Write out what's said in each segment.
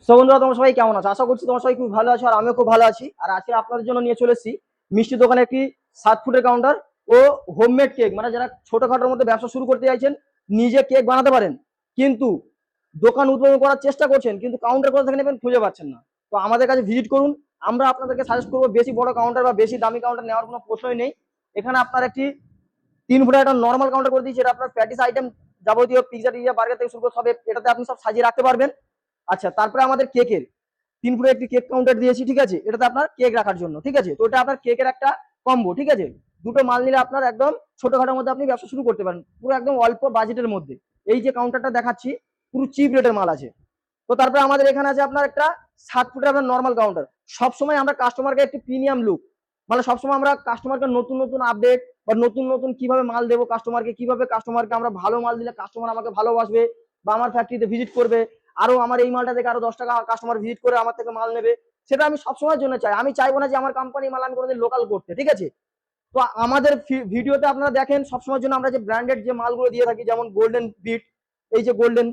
So বন্ধুরা, তোমরা সবাই কেমন আছো? আশা করছি তোমরা সবাই খুব ভালো আছো, আর আমিও খুব ভালো আছি। আর আজকে আপনাদের জন্য নিয়ে চলে এসেছি মিষ্টি দোকানে একটি 7 ফুটের কাউন্টার ও হোমমেড কেক, মানে যারা ছোটখাটোর মধ্যে ব্যবসা শুরু করতে চাইছেন, নিজে কেক বানাতে পারেন, কিন্তু দোকান উদ্বোধন করার চেষ্টা করছেন, কিন্তু কাউন্টার কোথা থেকে নেবেন খুঁজে পাচ্ছেন না। তো আমাদের কাছে ভিজিট করুন। আমরা আপনাদেরকে সাজেস্ট করবো, বেশি বড় কাউন্টার বা বেশি দামি কাউন্টার নেওয়ার কোনো প্রশ্নই নেই। এখানে আপনার একটি 3 ফুটের একটা নর্মাল কাউন্টার করে দিয়েছি। এটা আপনার প্যাটিস আইটেম, যাবতীয় পিৎজা টিজা বার্গার থেকে শুরু করে সব এটাতে আপনি সব সাজিয়ে রাখতে পারবেন। আচ্ছা, তারপরে আমাদের কেকের 3 ফুটের একটি কেক কাউন্টার দিয়েছি, ঠিক আছে? এটাতে আপনার কেক রাখার জন্য, ঠিক আছে? তো এটা আপনার কেকের একটা কম্বো, ঠিক আছে? দুটো মাল নিলে আপনার একদম ছোটখাটোর মধ্যে আপনি ব্যবসা শুরু করতে পারেন, পুরো একদম অল্প বাজেটের মধ্যে। এই যে কাউন্টারটা দেখাচ্ছি, পুরো চিপ রেটের মাল আছে। তো তারপরে আমাদের এখানে আছে আপনার একটা 7 ফুটের আপনার নর্মাল কাউন্টার। সবসময় আমরা কাস্টমারকে একটু প্রিমিয়াম লুক, মানে সবসময় আমরা কাস্টমারকে নতুন নতুন আপডেট বা নতুন নতুন কিভাবে মাল দেবো কাস্টমারকে, কিভাবে কাস্টমারকে আমরা ভালো মাল দিলে কাস্টমার আমাকে ভালোবাসবে বা আমার ফ্যাক্টরিতে ভিজিট করবে, আরো আমার এই মালটা দেখে আরো 10 টাকা কাস্টমার ভিজিট করে আমার থেকে মাল নেবে। সেটা আমি সবসময়ের জন্য চাই। আমি চাইবো না যে আমার কোম্পানি মাল আমি কোনোদিন লোকাল করতে, ঠিক আছে? তো আমাদের ভিডিওতে আপনারা দেখেন সবসময়ের জন্য আমরা যে ব্র্যান্ডেড যে মালগুলো দিয়ে থাকি, যেমন গোল্ডেন বিট, এই যে গোল্ডেন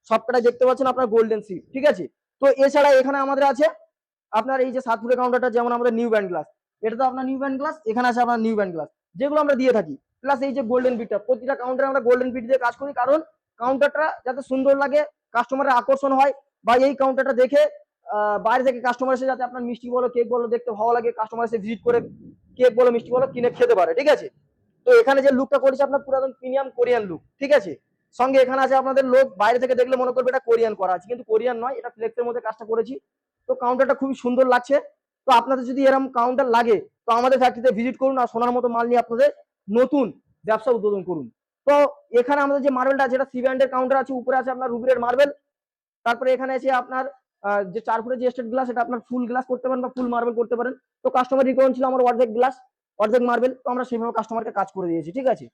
সবকটা দেখতে পাচ্ছেন আপনার, গোল্ডেন সি, ঠিক আছে? তো এছাড়া এখানে আমাদের আছে আপনার এই যে 7 ফুটের কাউন্টারটা, যেমন আমাদের নিউ ব্যান্ড গ্লাস, এটা তো আপনার নিউ ব্যান্ড গ্লাস, এখানে আছে আপনার নিউ ব্যান্ড গ্লাস, যেগুলো আমরা দিয়ে থাকি। প্লাস এই যে গোল্ডেন বিটটা, প্রতিটা কাউন্টারে আমরা গোল্ডেন বিট দিয়ে কাজ করি, কারণ কাউন্টারটা যাতে সুন্দর লাগে, কাস্টমারের আকর্ষণ হয়, বা এই কাউন্টারটা দেখে বাইরে থেকে কাস্টমার এসে যাতে আপনার মিষ্টি বলো কেক বলো দেখতে ভালো লাগে, কাস্টমার এসে ভিজিট করে কেক বলো মিষ্টি বলো কিনে খেতে পারে, ঠিক আছে? তো এখানে যে লুকটা করেছে আপনার পুরো একদম প্রিমিয়াম কোরিয়ান লুক, ঠিক আছে? সঙ্গে এখানে আছে আপনাদের, লোক বাইরে থেকে দেখলে মনে করবে এটা কোরিয়ান করা আছে, কিন্তু কোরিয়ান নয়, এটা ফ্লেক্সের মধ্যে কাজটা করেছি। তো কাউন্টারটা খুবই সুন্দর লাগছে। তো আপনাদের যদি এরকম কাউন্টার লাগে, তো আমাদের ফ্যাক্টরিতে ভিজিট করুন, আর সোনার মতো মাল নিয়ে আপনাদের নতুন ব্যবসা উদ্বোধন করুন। তো এখানে আমাদের যে মার্বেলটা আছে, এটা সি ব্র্যান্ডের কাউন্টার আছে, উপরে আছে আপনার রুবিরের মার্বেল। তারপরে এখানে আছে আপনার যে 4 ফুটের যে স্টেট গ্লাস, এটা আপনার ফুল গ্লাস করতে পারেন বা ফুল মার্বেল করতে পারেন। তো কাস্টমার রিকোয়ারমেন্ট ছিল আমার অর্ধেক গ্লাস অর্ধেক মার্বেল, তো আমরা সেইভাবে কাস্টমারকে কাজ করে দিয়েছি, ঠিক আছে?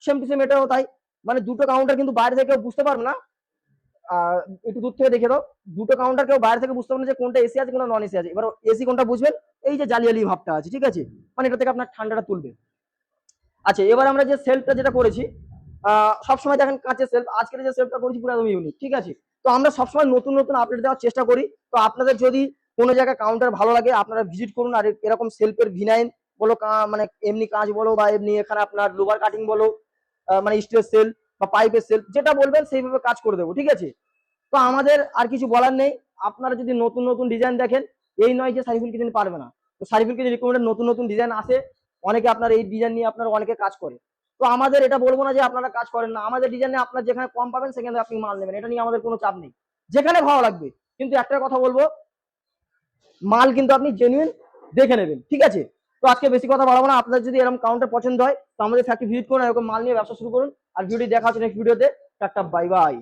সেম টু সেম এটাও তাই। মানে দুটো কাউন্টার কিন্তু বাইরে থেকে কেউ বুঝতে পারবে না। একটু দূর থেকে দেখে দাও, দুটো কাউন্টার কেউ বাইরে থেকে বুঝতে পারবে না যে কোনটা এসি আছে কোনটা নন এসি আছে। এবার এসি কোনটা বুঝবেন, এই যে জালিয়ালি ভাবটা আছে, ঠিক আছে? মানে এটা থেকে আপনার ঠান্ডাটা তুলবে। আচ্ছা, এবার আমরা যে সেলফটা যেটা করেছি, সবসময় দেখেন কাঁচের সেলফ, আজকের যে সেলফটা করেছি পুরো একদম ইউনিক, ঠিক আছে? তো আমরা সবসময় নতুন নতুন আপডেট দেওয়ার চেষ্টা করি। তো আপনাদের যদি কোনো জায়গায় কাউন্টার ভালো লাগে, আপনারা ভিজিট করুন। আর এরকম সেলফের ভিনাইন বলো, মানে এমনি কাঁচ বলো বা এমনি এখানে আপনার লোভার কাটিং বলো, মানে স্টিলের সেল বা পাইপের সেল, যেটা বলবেন সেইভাবে কাজ করে দেবো, ঠিক আছে? তো আমাদের আর কিছু বলার নেই। আপনারা যদি নতুন নতুন ডিজাইন দেখেন, এই নয় যে সাইফুল কিচেন পারবে না। তো সাইফুল কিচেন রিকমেন্ডেড নতুন নতুন ডিজাইন আসে, অনেকে আপনার এই ডিজাইন নিয়ে আপনার অনেকে কাজ করে। তো আমাদের এটা বলবো না যে আপনারা কাজ করেন না, আমাদের ডিজাইনে আপনার যেখানে কম পাবেন সেখানে আপনি মাল নেবেন, এটা নিয়ে আমাদের কোনো চাপ নেই, যেখানে ভালো লাগবে। কিন্তু একটা কথা বলবো, মাল কিন্তু আপনি জেনুইন দেখে নেবেন, ঠিক আছে? তো আজকে বেশি কথা বাড়াবো না। আপনার যদি এরকম কাউন্টার পছন্দ হয়, তো আমাদের ফ্যাক্টরি ভিজিট করুন, এরকম মাল নিয়ে ব্যবসা শুরু করুন। আর ভিডিও দেখা হচ্ছে নেক্সট ভিডিওতে। Tata, bye bye.